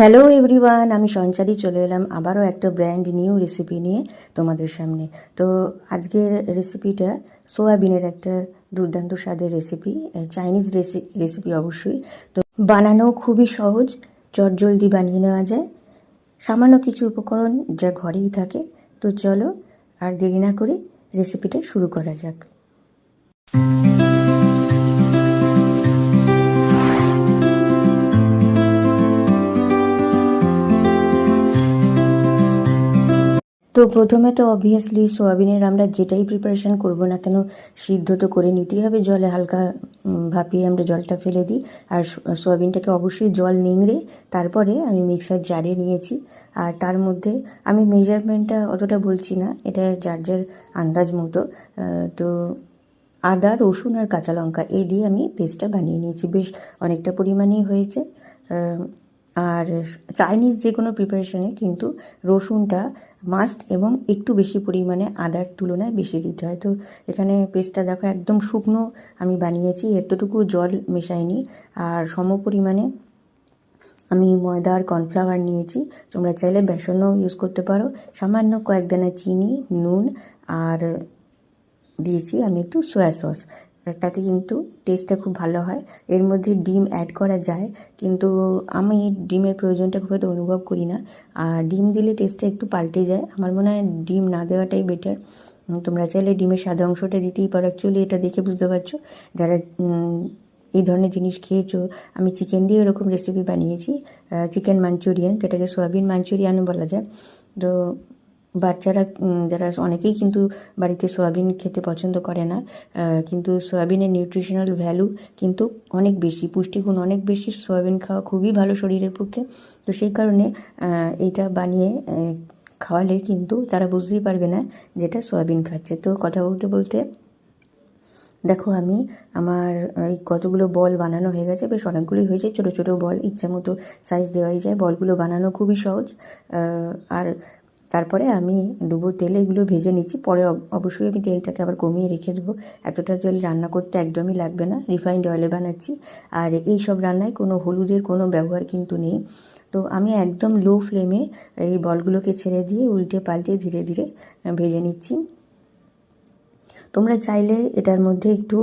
Hello everyone, আমি সঞ্চারী চলে এলাম আবারও একটা ব্র্যান্ড নিউ রেসিপি নিয়ে তোমাদের সামনে। তো আজকের রেসিপিটা সোয়াবিনের একটা দুর্দান্ত স্বাদের রেসিপি, চাইনিজ রেসিপি অবশ্যই। তো বানানো খুবই সহজ, চটজলদি বানিয়ে নেওয়া যায়, সামান্য কিছু উপকরণ যা ঘরেই থাকে। তো চলো আর দেরি না করে রেসিপিটা শুরু করা যাক। তো প্রথমে তো অবভিয়াসলি সোয়াবিনের আমরা যেটাই প্রিপারেশান করব না কেন সিদ্ধ তো করে নিতেই হবে, জলে হালকা ভাপিয়ে আমরা জলটা ফেলে দিই। আর সোয়াবিনটাকে অবশ্যই জল নিংড়ে তারপরে আমি মিক্সার জারে নিয়েছি। আর তার মধ্যে আমি মেজারমেন্টটা অতটা বলছি না, এটা যার যার আন্দাজ মতো। তো আদা, রসুন আর কাঁচা লঙ্কা এই দিয়ে আমি পেস্টটা বানিয়ে নিয়েছি, বেশ অনেকটা পরিমাণেই হয়েছে। আর চাইনিজ যে কোনো প্রিপারেশানে কিন্তু রসুনটা মাস্ট এবং একটু বেশি পরিমাণে আদার তুলনায় বেশি দিতে হয়। তো এখানে পেস্টটা দেখো একদম শুকনো আমি বানিয়েছি, এতটুকু জল মেশাইনি। আর সম পরিমাণে আমি ময়দা আর কর্নফ্লাওয়ার নিয়েছি, তোমরা চাইলে বেসনও ইউজ করতে পারো। সামান্য কয়েক দানা চিনি, নুন আর দিয়েছি আমি একটু সয়া সস, তাতে কিন্তু টেস্টটা খুব ভালো হয়। এর মধ্যে ডিম অ্যাড করা যায়, কিন্তু আমি ডিমের প্রয়োজনটা খুব একটা অনুভব করি না। আর ডিম দিলে টেস্টটা একটু পাল্টে যায়, আমার মনে হয় ডিম না দেওয়াটাই বেটার। তোমরা চাইলে ডিমের সাদা অংশটা দিতেই পারো। অ্যাকচুয়ালি এটা দেখে বুঝতে পারছো যারা এই ধরনের জিনিস খেয়েছো, আমি চিকেন দিয়ে এরকম রেসিপি বানিয়েছি, চিকেন মাঞ্চুরিয়ান, যেটাকে সোয়াবিন মাঞ্চুরিয়ানও বলা যায়। তো বাচ্চারা যারা অনেকেই কিন্তু বাড়িতে সোয়াবিন খেতে পছন্দ করে না, কিন্তু সোয়াবিনের নিউট্রিশনাল ভ্যালু কিন্তু অনেক বেশি, পুষ্টিগুণ অনেক বেশি। সোয়াবিন খাওয়া খুবই ভালো শরীরের পক্ষে। তো সেই কারণে এইটা বানিয়ে খাওয়ালে কিন্তু তারা বুঝতেই পারবে না যেটা সোয়াবিন খাচ্ছে। তো কথা বলতে বলতে দেখো আমি আমার এই কতগুলো বল বানানো হয়ে গেছে, বেশ অনেকগুলোই হয়েছে, ছোটো ছোটো বল, ইচ্ছা মতো সাইজ দেওয়াই যায়। বলগুলো বানানো খুবই সহজ। আর তারপরে আমি ডুবো তেলে এগুলো ভেজে নিচ্ছি। পরে অবশ্যই আমি তেলটাকে আবার কমিয়ে রেখে দেবো, এতটা তেল রান্না করতে একদমই লাগবে না, রিফাইন্ড অয়েলে বানাচ্ছি। আর এই সব রান্নায় কোনো হলুদের কোনো ব্যবহার কিন্তু নেই। তো আমি একদম লো ফ্লেমে এই বলগুলোকে ছেড়ে দিয়ে উল্টে পাল্টে ধীরে ধীরে ভেজে নিচ্ছি। তোমরা চাইলে এটার মধ্যে একটু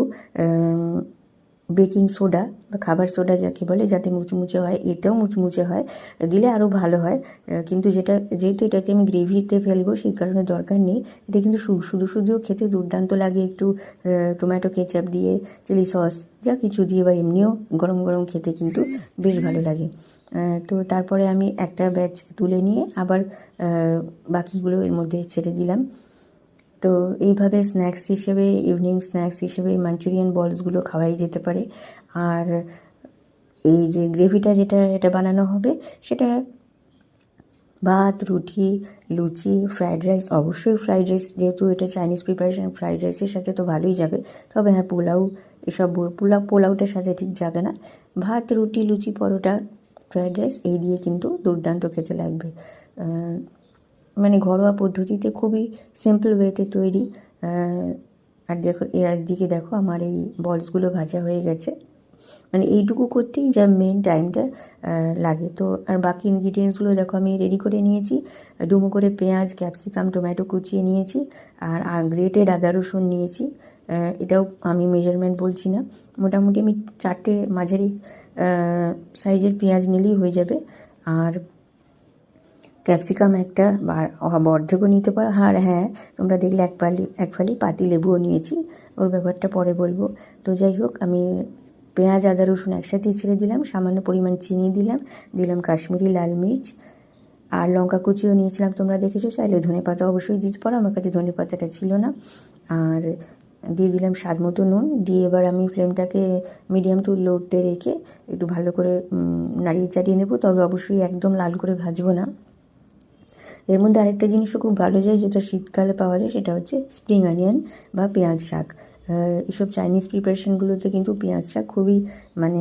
বেকিং সোডা বা খাবার সোডা যাকে বলে, যাতে মুচমুচে হয়, এতেও মুচমুচে হয়, দিলে আরও ভালো হয়। কিন্তু যেহেতু এটাকে আমি গ্রেভিতে ফেলবো সেই কারণে দরকার নেই। এটা কিন্তু শুধু শুধুও খেতে দুর্দান্ত লাগে, একটু টমেটো কেচাপ দিয়ে, চিলি সস যা কিছু দিয়ে, বা এমনিও গরম গরম খেতে কিন্তু বেশ ভালো লাগে। তো তারপরে আমি একটা ব্যাচ তুলে নিয়ে আবার বাকিগুলো এর মধ্যে ছেড়ে দিলাম। তো এইভাবে স্ন্যাক্স হিসেবে, ইভিনিং স্ন্যাক্স হিসেবে মাঞ্চুরিয়ান বলসগুলো খাওয়াই যেতে পারে। আর এই যে গ্রেভিটা এটা বানানো হবে, সেটা ভাত, রুটি, লুচি, ফ্রায়েড রাইস, অবশ্যই ফ্রায়েড রাইস, যেহেতু এটা চাইনিজ প্রিপারেশন, ফ্রায়েড রাইসের সাথে তো ভালোই যাবে। তবে হ্যাঁ, পোলাও, এসব পোলাওটার সাথে ঠিক যাবে না। ভাত, রুটি, লুচি, পরোটা, ফ্রায়েড রাইস এই দিয়ে কিন্তু দুর্দান্ত খেতে লাগবে। মানে ঘরোয়া পদ্ধতিতে খুবই সিম্পল ওয়েতে তৈরি। আর দেখো এর দিকে দেখো আমার এই বলসগুলো ভাজা হয়ে গেছে। মানে এইটুকু করতেই যা মেন টাইমটা লাগে। তো আর বাকি ইনগ্রিডিয়েন্টসগুলো দেখো আমি রেডি করে নিয়েছি। ডুমো করে পেঁয়াজ, ক্যাপসিকাম, টমেটো কুচিয়ে নিয়েছি। আর গ্রেটেড আদা রসুন নিয়েছি। এটাও আমি মেজারমেন্ট বলছি না, মোটামুটি আমি 4টে মাঝারি সাইজের পেঁয়াজ নিলেই হয়ে যাবে। আর ক্যাপসিকাম একটা বা অর্ধেকও নিতে পারো। আর হ্যাঁ, তোমরা দেখলে এক ফালি পাতি লেবুও নিয়েছি, ওর ব্যাপারটা পরে বলবো। তো যাই হোক, আমি পেঁয়াজ, আদা, রসুন একসাথেই ছেড়ে দিলাম, সামান্য পরিমাণ চিনি দিলাম কাশ্মীরি লাল মির্চ, আর লঙ্কা কুচিও নিয়েছিলাম, তোমরা দেখেছো। চাইলে ধনেপাতা অবশ্যই দিতে পারো, আমার কাছে ধনেপাতাটা ছিল না। আর দিয়ে দিলাম স্বাদ মতো নুন। দিয়ে এবার আমি ফ্লেমটাকে মিডিয়াম টু লোতে রেখে একটু ভালো করে নাড়িয়ে চাড়িয়ে নেবো, তবে অবশ্যই একদম লাল করে ভাজবো না। এর মধ্যে আরেকটা জিনিসও খুব ভালো যায়, যেটা শীতকালে পাওয়া যায়, সেটা হচ্ছে স্প্রিং অনিয়ন বা পেঁয়াজ শাক। এসব চাইনিজ প্রিপারেশনগুলোতে কিন্তু পেঁয়াজ শাক খুবই মানে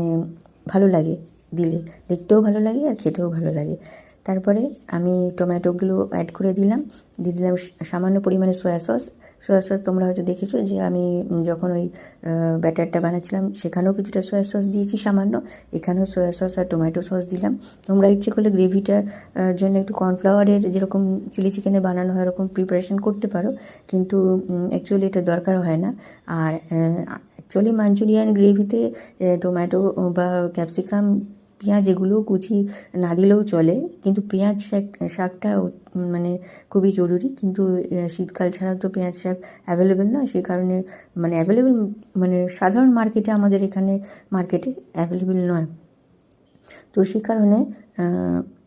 ভালো লাগে দিলে, দেখতেও ভালো লাগে আর খেতেও ভালো লাগে। তারপরে আমি টমেটোগুলো অ্যাড করে দিলাম, দিয়ে দিলাম সামান্য পরিমাণে সয়া সস। সয়া সস তোমরা হয়তো দেখেছো যে আমি যখন ওই ব্যাটারটা বানাচ্ছিলাম সেখানেও কিছুটা সয়া সস দিয়েছি সামান্য, এখানেও সয়া সস আর টমেটো সস দিলাম। তোমরা ইচ্ছে করলে গ্রেভিটার জন্য একটু কর্নফ্লাওয়ারের যেরকম চিলি চিকেনে বানানো হয় এরকম প্রিপারেশন করতে পারো, কিন্তু অ্যাকচুয়ালি এটা দরকার হয় না। আর অ্যাকচুয়ালি মাঞ্চুরিয়ান গ্রেভিতে টমেটো বা ক্যাপসিকাম, পেঁয়াজ এগুলোও কুচি না দিলেও চলে, কিন্তু পেঁয়াজ শাকটা মানে খুবই জরুরি। কিন্তু শীতকাল ছাড়া তো পেঁয়াজ শাক অ্যাভেলেবেল নয়, সেই কারণে মানে অ্যাভেলেবেল মানে সাধারণ মার্কেটে, আমাদের এখানে মার্কেটে অ্যাভেলেবেল নয়। তো সেই কারণে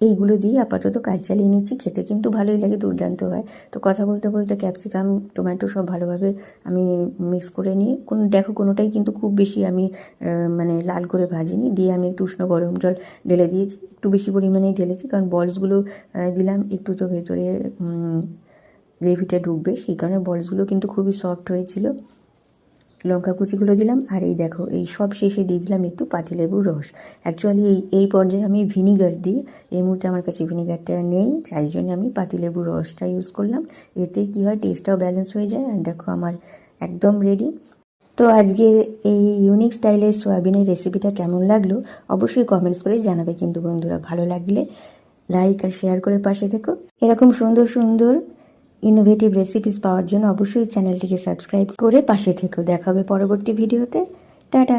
এইগুলো দিয়ে আপাতত কাজ চালিয়ে নিচ্ছি। খেতে কিন্তু ভালোই লাগে, দুর্দান্ত হয়। তো কথা বলতে বলতে ক্যাপসিকাম টমেটো সব ভালোভাবে আমি মিক্স করে নিয়ে দেখো কোনোটাই কিন্তু খুব বেশি আমি মানে লাল করে ভাজিনি, দিয়ে আমি একটু উষ্ণ গরম জল ঢেলে দিয়েছি, একটু বেশি পরিমাণেই ঢেলেছি, কারণ বলসগুলো দিলাম একটু তো ভেতরে গ্রেভিটা ঢুকবে, সেই কারণে বলসগুলো কিন্তু খুবই সফট হয়েছিল। লঙ্কা কুচিগুলো দিলাম, আর এই দেখো এই সব শেষে দিয়ে দিলাম একটু পাতিলেবুর রস। অ্যাকচুয়ালি এই পর্যায়ে আমি ভিনিগার দিই, এই মুহূর্তে আমার কাছে ভিনিগারটা নেই, তাই জন্য আমি পাতিলেবুর রসটা ইউজ করলাম। এতে কি হয়, টেস্টটাও ব্যালেন্স হয়ে যায়। আর দেখো আমার একদম রেডি। তো আজকে এই ইউনিক স্টাইলের সয়াবিনের রেসিপিটা কেমন লাগলো অবশ্যই কমেন্টস করে জানাবে, কিন্তু বন্ধুরা ভালো লাগলে লাইক আর শেয়ার করে পাশে থেকো। এরকম সুন্দর সুন্দর ইনোভেটিভ রেসিপিস পাওয়ার জন্য অবশ্যই চ্যানেলটিকে সাবস্ক্রাইব করে পাশে থেকো। দেখা হবে পরবর্তী ভিডিওতে। টাটা।